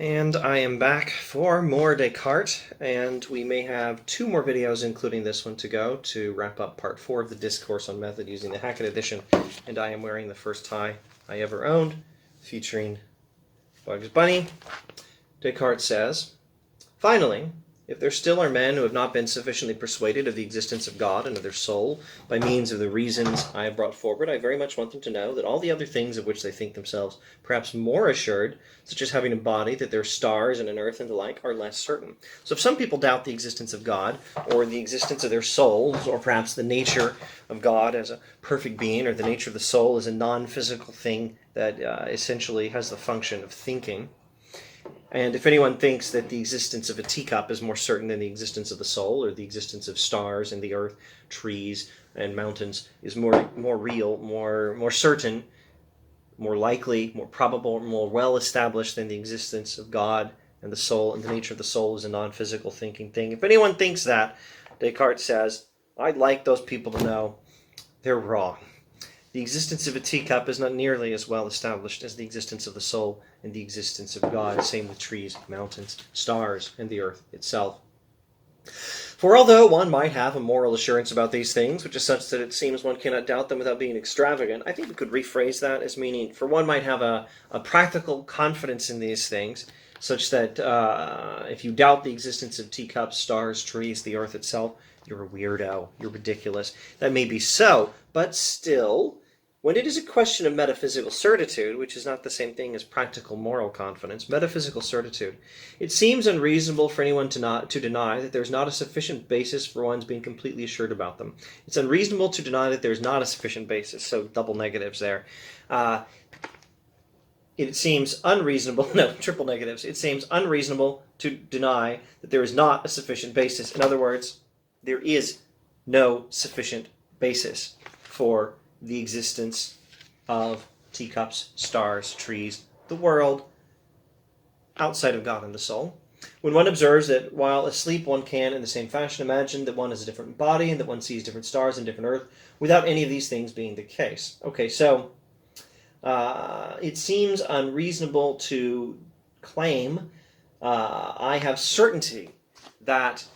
And I am back for more Descartes, and we may have two more videos, including this one, to go to wrap up part 4 of the discourse on method using the Hackett edition. And I am wearing the first tie I ever owned, featuring Bugs Bunny. Descartes says, "Finally, if there still are men who have not been sufficiently persuaded of the existence of God and of their soul by means of the reasons I have brought forward, I very much want them to know that all the other things of which they think themselves perhaps more assured, such as having a body, that there are stars and an earth and the like, are less certain. So if some people doubt the existence of God, or the existence of their souls, or perhaps the nature of God as a perfect being, or the nature of the soul as a non-physical thing that essentially has the function of thinking, and if anyone thinks that the existence of a teacup is more certain than the existence of the soul, or the existence of stars and the earth, trees and mountains is more real, more certain, more likely, more probable, more well established than the existence of God and the soul, and the nature of the soul is a non-physical thinking thing. If anyone thinks that, Descartes says, I'd like those people to know they're wrong. The existence of a teacup is not nearly as well established as the existence of the soul and the existence of God. Same with trees, mountains, stars, and the earth itself. For although one might have a moral assurance about these things, which is such that it seems one cannot doubt them without being extravagant, I think we could rephrase that as meaning, for one might have a practical confidence in these things, such that if you doubt the existence of teacups, stars, trees, the earth itself, you're a weirdo, you're ridiculous. That may be so, but still, when it is a question of metaphysical certitude, which is not the same thing as practical moral confidence, metaphysical certitude, it seems unreasonable for anyone to deny that there's not a sufficient basis for one's being completely assured about them. It's unreasonable to deny that there's not a sufficient basis, so double negatives there. It seems unreasonable, no, triple negatives, it seems unreasonable to deny that there is not a sufficient basis. In other words, there is no sufficient basis for the existence of teacups, stars, trees, the world, outside of God and the soul. When one observes that while asleep one can in the same fashion imagine that one is a different body and that one sees different stars and different earth, without any of these things being the case. Okay, so it seems unreasonable to claim I have certainty that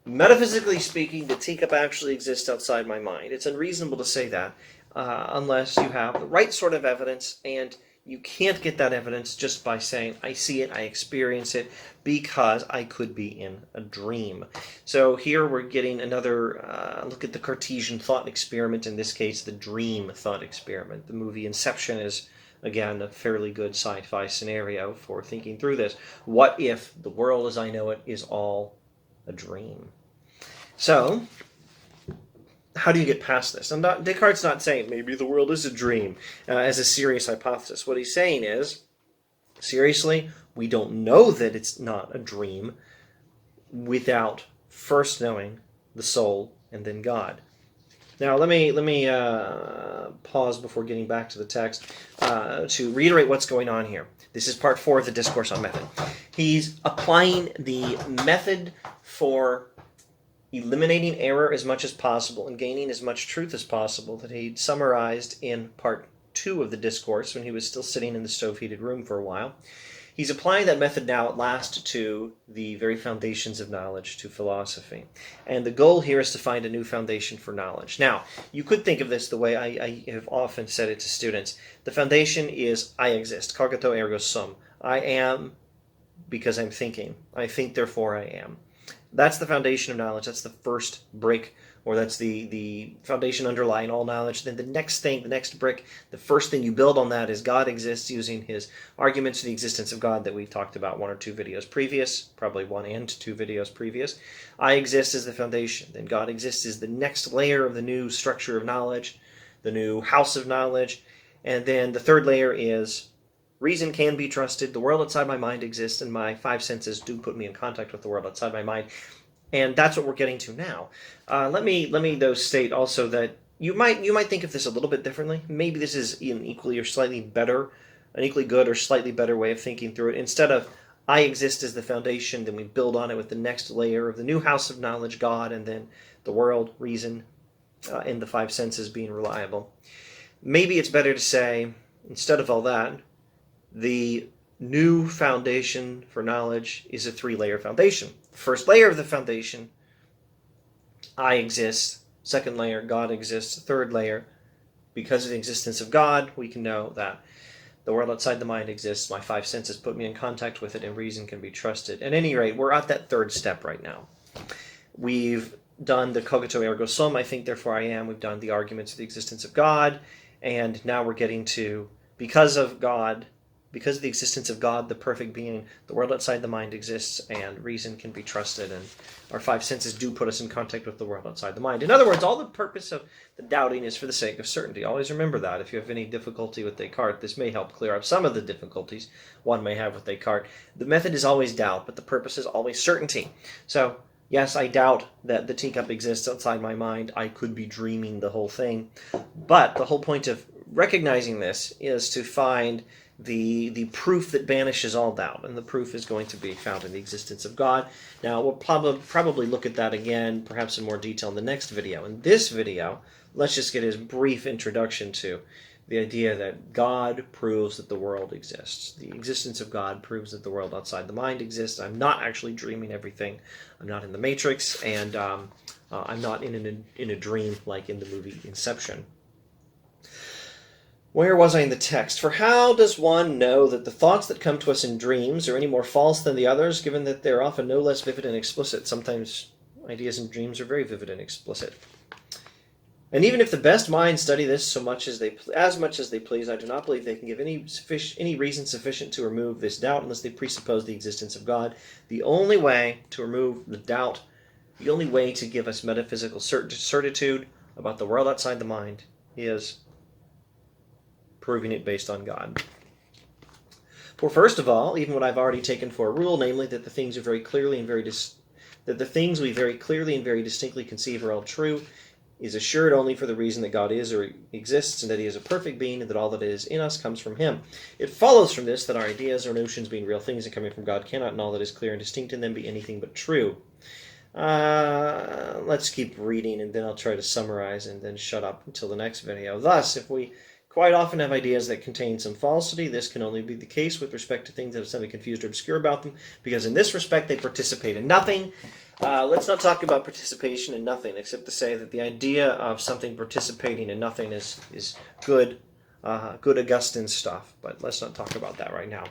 metaphysically speaking, the teacup actually exists outside my mind. It's unreasonable to say that unless you have the right sort of evidence, and you can't get that evidence just by saying, I see it, I experience it, because I could be in a dream. So here we're getting another look at the Cartesian thought experiment, in this case, the dream thought experiment. The movie Inception is, again, a fairly good sci-fi scenario for thinking through this. What if the world as I know it is all a dream? So, how do you get past this? Descartes' not saying maybe the world is a dream as a serious hypothesis. What he's saying is, seriously, we don't know that it's not a dream without first knowing the soul and then God. Now, let me pause before getting back to the text to reiterate what's going on here. This is part 4 of the Discourse on Method. He's applying the method for eliminating error as much as possible and gaining as much truth as possible that he summarized in part 2 of the Discourse when he was still sitting in the stove-heated room for a while. He's applying that method now at last to the very foundations of knowledge, to philosophy. And the goal here is to find a new foundation for knowledge. Now, you could think of this the way I have often said it to students. The foundation is I exist, cogito ergo sum. I am because I'm thinking. I think, therefore I am. That's the foundation of knowledge. That's the first brick, or that's the foundation underlying all knowledge. Then the next thing, the next brick, the first thing you build on that is God exists, using his arguments to the existence of God that we talked about 1 or 2 videos previous, probably 1 and 2 videos previous. I exist as the foundation. Then God exists as the next layer of the new structure of knowledge, the new house of knowledge. And then the third layer is reason can be trusted. The world outside my mind exists, and my 5 senses do put me in contact with the world outside my mind. And that's what we're getting to now. Let me though state also that you might think of this a little bit differently. Maybe this is an equally or slightly better, an equally good or slightly better way of thinking through it. Instead of I exist as the foundation, then we build on it with the next layer of the new house of knowledge, God, and then the world, reason, and the 5 senses being reliable. Maybe it's better to say, instead of all that, the new foundation for knowledge is a three-layer foundation. The first layer of the foundation, I exist. Second layer, God exists. Third layer, because of the existence of God, we can know that the world outside the mind exists. My five senses put me in contact with it, and reason can be trusted. At any rate, we're at that third step right now. We've done the cogito ergo sum, I think, therefore I am. We've done the arguments of the existence of God, and now we're getting to, because of God, because of the existence of God, the perfect being, the world outside the mind exists, and reason can be trusted, and our five senses do put us in contact with the world outside the mind. In other words, all the purpose of the doubting is for the sake of certainty. Always remember that. If you have any difficulty with Descartes, this may help clear up some of the difficulties one may have with Descartes. The method is always doubt, but the purpose is always certainty. So, yes, I doubt that the teacup exists outside my mind. I could be dreaming the whole thing. But the whole point of recognizing this is to find the proof that banishes all doubt, and the proof is going to be found in the existence of God. Now, we'll probably look at that again, perhaps in more detail in the next video. In this video, let's just get a brief introduction to the idea that God proves that the world exists. The existence of God proves that the world outside the mind exists. I'm not actually dreaming everything. I'm not in the Matrix, and I'm not in a dream like in the movie Inception. Where was I in the text? For how does one know that the thoughts that come to us in dreams are any more false than the others, given that they're often no less vivid and explicit? Sometimes ideas in dreams are very vivid and explicit. And even if the best minds study this as much as they please, I do not believe they can give any reason sufficient to remove this doubt unless they presuppose the existence of God. The only way to remove the doubt, the only way to give us metaphysical certitude about the world outside the mind is proving it based on God. For first of all, even what I've already taken for a rule, namely that the things we very clearly and very distinctly conceive are all true, is assured only for the reason that God is or exists, and that he is a perfect being, and that all that is in us comes from him. It follows from this that our ideas or notions, being real things and coming from God, cannot in all that is clear and distinct in them be anything but true. Let's keep reading, and then I'll try to summarize and then shut up until the next video. Thus, if we quite often have ideas that contain some falsity, this can only be the case with respect to things that have something confused or obscure about them, because in this respect they participate in nothing. Let's not talk about participation in nothing, except to say that the idea of something participating in nothing is good Augustine stuff, but let's not talk about that right now.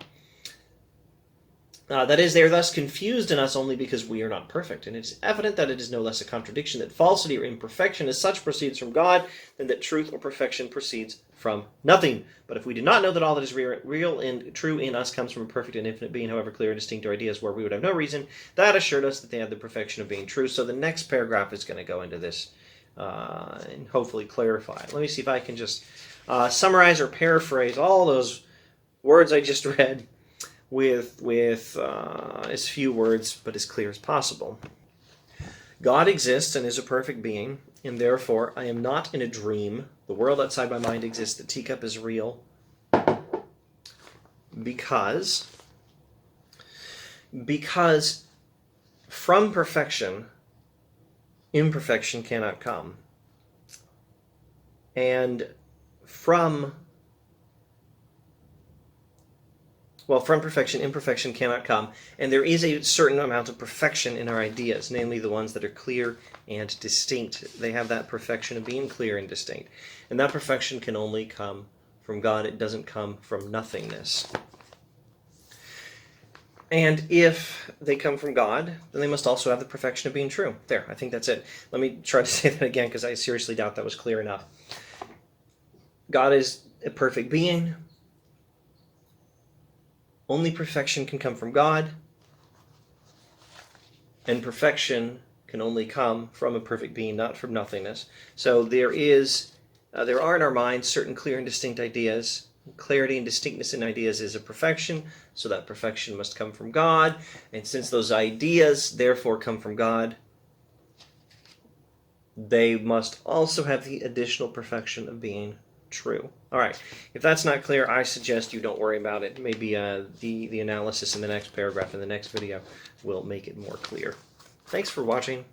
That is, they are thus confused in us only because we are not perfect, and it is evident that it is no less a contradiction that falsity or imperfection as such proceeds from God than that truth or perfection proceeds from nothing. But if we do not know that all that is real and true in us comes from a perfect and infinite being, however clear and distinct our ideas were, we would have no reason, that assured us that they had the perfection of being true. So the next paragraph is going to go into this and hopefully clarify. Let me see if I can just summarize or paraphrase all those words I just read with as few words but as clear as possible. God exists and is a perfect being, and therefore I am not in a dream. The world outside my mind exists. The teacup is real because from perfection, imperfection cannot come. And from perfection, imperfection cannot come, and there is a certain amount of perfection in our ideas, namely the ones that are clear and distinct. They have that perfection of being clear and distinct, and that perfection can only come from God. It doesn't come from nothingness. And if they come from God, then they must also have the perfection of being true. There, I think that's it. Let me try to say that again, because I seriously doubt that was clear enough. God is a perfect being. Only perfection can come from God, and perfection can only come from a perfect being, not from nothingness. So there are in our minds certain clear and distinct ideas. Clarity and distinctness in ideas is a perfection, so that perfection must come from God. And since those ideas therefore come from God, they must also have the additional perfection of being true. All right. If that's not clear, I suggest you don't worry about it. Maybe the analysis in the next paragraph in the next video will make it more clear. Thanks for watching.